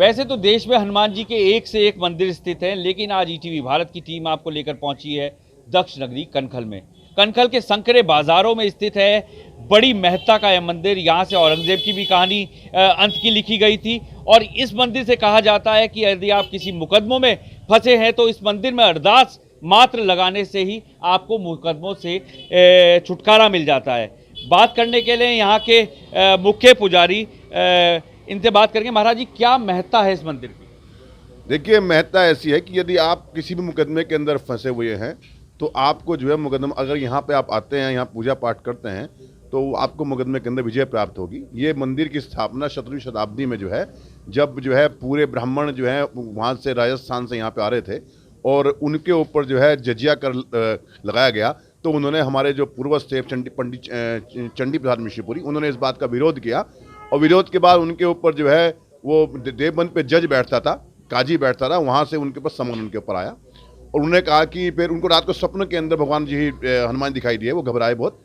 वैसे तो देश में हनुमान जी के एक से एक मंदिर स्थित हैं, लेकिन आज ईटीवी भारत की टीम आपको लेकर पहुंची है दक्ष नगरी कनखल में। कनखल के संकरे बाजारों में स्थित है बड़ी महत्ता का यह मंदिर। यहाँ से औरंगजेब की भी कहानी अंत की लिखी गई थी और इस मंदिर से कहा जाता है कि यदि आप किसी मुकदमों में फंसे हैं तो इस मंदिर में अरदास मात्र लगाने से ही आपको मुकदमों से छुटकारा मिल जाता है। बात करने के लिए यहाँ के मुख्य पुजारी इनसे बात करेंगे। महाराज जी, क्या महत्ता है इस मंदिर की? देखिए, महत्ता ऐसी है कि यदि आप किसी भी मुकदमे के अंदर फंसे हुए हैं तो आपको जो है मुकदमा, अगर यहाँ पे आप आते हैं, यहाँ पूजा पाठ करते हैं तो आपको मुकदमे के अंदर विजय प्राप्त होगी। ये मंदिर की स्थापना 17वीं शताब्दी में जो है, जब जो है पूरे ब्राह्मण जो है वहाँ से राजस्थान से यहाँ पे आ रहे थे और उनके ऊपर जो है जजिया कर लगाया गया, तो उन्होंने हमारे जो पूर्वज थे पंडित चंडी प्रसाद मिश्रपुरी, उन्होंने इस बात का विरोध किया और विरोध के बाद उनके ऊपर जो है वो देवबंद पे जज बैठता था, काजी बैठता था, वहाँ से उनके ऊपर समन उनके ऊपर आया और उन्होंने कहा कि फिर उनको रात को स्वप्न के अंदर भगवान जी हनुमान दिखाई दिए। वो घबराए बहुत,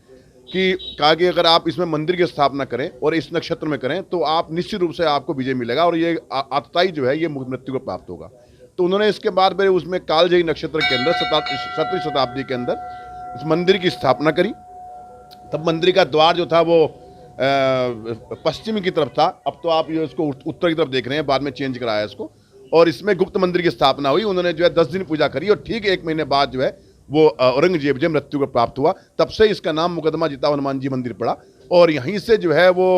कि कहा कि अगर आप इसमें मंदिर की स्थापना करें और इस नक्षत्र में करें तो आप निश्चित रूप से आपको विजय मिलेगा और ये आतताई जो है ये मृत्यु को प्राप्त होगा। तो उन्होंने इसके बाद फिर उसमें कालजयी नक्षत्र के अंदर 17वीं शताब्दी के अंदर इस मंदिर की स्थापना करी। तब मंदिर का द्वार जो था वो पश्चिम की तरफ था, अब तो आप ये इसको उत्तर की तरफ देख रहे हैं, बाद में चेंज कराया इसको और इसमें गुप्त मंदिर की स्थापना हुई। उन्होंने जो है 10 दिन पूजा करी और ठीक 1 महीने बाद जो है वो औरंगजेब जो मृत्यु को प्राप्त हुआ। तब से इसका नाम मुकदमा जीता हनुमान जी मंदिर पड़ा और यहीं से जो है वो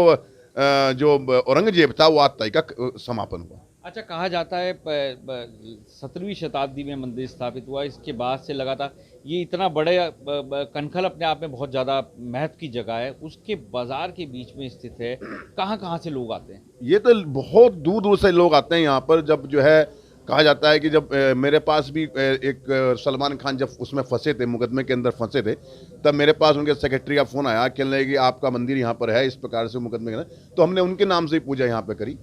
जो औरंगजेब था वो आतताई का समापन हुआ। अच्छा, कहा जाता है 17वीं शताब्दी में मंदिर स्थापित हुआ, इसके बाद से लगातार ये इतना बड़े कनखल अपने आप में बहुत ज़्यादा महत्व की जगह है, उसके बाजार के बीच में स्थित है। कहाँ कहाँ से लोग आते हैं? ये तो बहुत दूर दूर से लोग आते हैं यहाँ पर। जब जो है कहा जाता है कि जब मेरे पास भी एक सलमान खान जब उसमें फंसे थे, मुकदमे के अंदर फंसे थे, तब मेरे पास उनके सेक्रेटरी का फ़ोन आया, कहने लगे कि आपका मंदिर यहाँ पर है, इस प्रकार से मुकदमे के अंदर। तो हमने उनके नाम से ही पूजा यहाँ पे करी।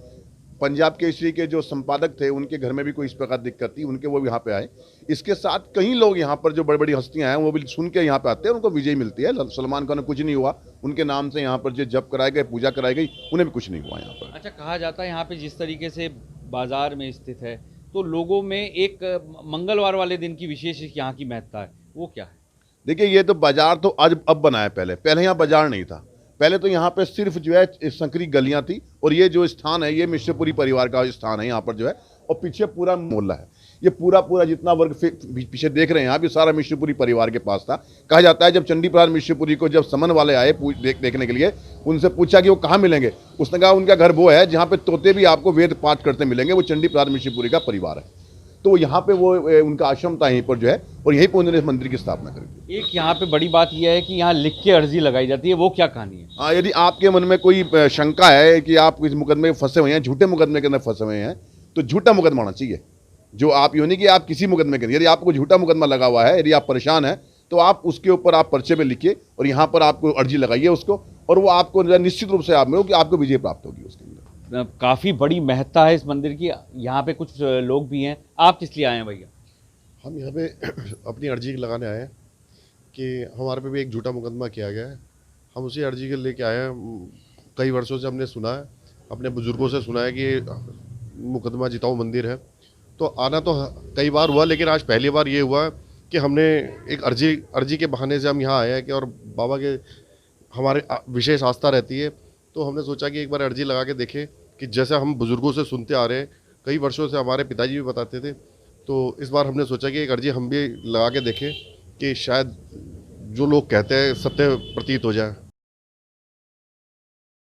पंजाब केसरी के जो संपादक थे उनके घर में भी कोई इस प्रकार दिक्कत थी, उनके वो भी यहाँ पे आए। इसके साथ कई लोग यहाँ पर जो बड़ी बड़ी हस्तियाँ हैं वो भी सुन के यहाँ पे आते हैं, उनको विजय मिलती है। सलमान खान को कुछ नहीं हुआ, उनके नाम से यहाँ पर जो जप कराए गए, पूजा कराई गई, उन्हें भी कुछ नहीं हुआ यहाँ पर। अच्छा, कहा जाता है यहाँ पे जिस तरीके से बाजार में स्थित है तो लोगों में एक मंगलवार वाले दिन की विशेष यहाँ की महत्ता है, वो क्या है? देखिए, ये तो बाजार तो आज अब बना है, पहले यहाँ बाजार नहीं था। पहले तो यहाँ पे सिर्फ जो है संकरी गलियाँ थी और ये जो स्थान है ये मिश्रपुरी परिवार का स्थान है यहाँ पर जो है, और पीछे पूरा मोहल्ला है। ये पूरा जितना वर्ग पीछे देख रहे हैं आप, ये सारा मिश्रपुरी परिवार के पास था। कहा जाता है जब चंडी प्रसाद मिश्रपुरी को जब समन वाले आए देखने के लिए, उनसे पूछा कि वो कहाँ मिलेंगे, उसने कहा उनका घर वो है जहाँ पे तोते भी आपको वेद पाठ करते मिलेंगे, वो चंडी प्रसाद मिश्रपुरी का परिवार है। तो यहाँ पे वो उनका आश्रम था यहीं पर जो है, और यहीं पर उन्होंने इस मंदिर की स्थापना करी। एक यहाँ पे बड़ी बात यह है कि यहाँ लिख के अर्जी लगाई जाती है, वो क्या कहानी है? हाँ, यदि आपके मन में कोई शंका है कि आप इस मुकदमे में फंसे हुए हैं, झूठे मुकदमे के अंदर फंसे हुए हैं, तो झूठा मुकदमा होना चाहिए। जो आप यूँ नहीं कि आप किसी मुकदमे के अंदर, यदि आपको झूठा मुकदमा लगा हुआ है, यदि आप परेशान हैं, तो आप उसके ऊपर आप पर्चे में लिखिए और यहाँ पर आपको अर्जी लगाइए उसको, और वो आपको निश्चित रूप से आप में हो कि आपको विजय प्राप्त होगी उसके अंदर। काफ़ी बड़ी महत्ता है इस मंदिर की। यहाँ पे कुछ लोग भी हैं, आप किस लिए आए हैं भैया? हम यहाँ पे अपनी अर्जी लगाने आए हैं कि हमारे पे भी एक झूठा मुकदमा किया गया है। हम उसी अर्जी के लेके आए हैं। कई वर्षों से हमने सुना है, अपने बुजुर्गों से सुना है कि मुकदमा जिताऊ मंदिर है, तो आना तो कई बार हुआ, लेकिन आज पहली बार ये हुआ कि हमने एक अर्जी के बहाने से हम यहाँ आए हैं कि, और बाबा के हमारे विशेष आस्था रहती है, तो हमने सोचा कि एक बार अर्जी लगा के देखें कि जैसे हम बुज़ुर्गों से सुनते आ रहे हैं, कई वर्षों से हमारे पिताजी भी बताते थे, तो इस बार हमने सोचा कि एक अर्जी हम भी लगा के देखें कि शायद जो लोग कहते हैं सत्य प्रतीत हो जाए।